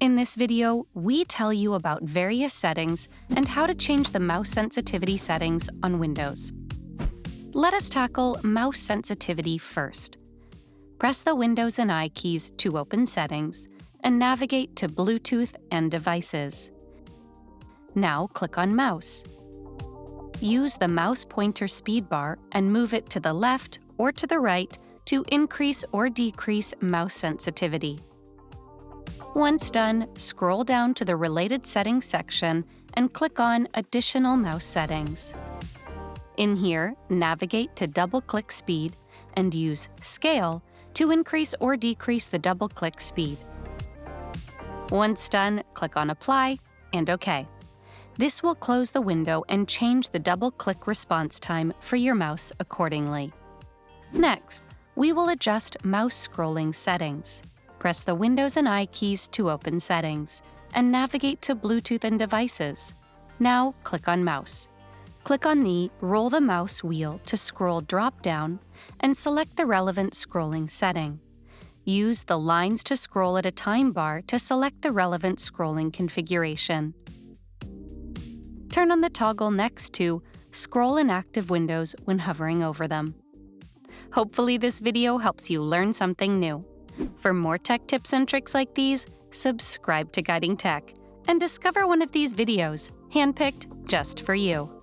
In this video, we tell you about various settings and how to change the mouse sensitivity settings on Windows. Let us tackle mouse sensitivity first. Press the Windows and I keys to open Settings and navigate to Bluetooth and Devices. Now click on Mouse. Use the mouse pointer speed bar and move it to the left or to the right to increase or decrease mouse sensitivity. Once done, scroll down to the related settings section and click on Additional Mouse Settings. In here, navigate to double-click speed and use Scale to increase or decrease the double-click speed. Once done, click on Apply and OK. This will close the window and change the double-click response time for your mouse accordingly. Next, we will adjust mouse scrolling settings. Press the Windows and I keys to open Settings and navigate to Bluetooth and Devices. Now click on Mouse. Click on the Roll the Mouse wheel to scroll drop-down and select the relevant scrolling setting. Use the Lines to Scroll at a Time bar to select the relevant scrolling configuration. Turn on the toggle next to Scroll in active windows when hovering over them. Hopefully this video helps you learn something new. For more tech tips and tricks like these, subscribe to Guiding Tech and discover one of these videos, handpicked just for you.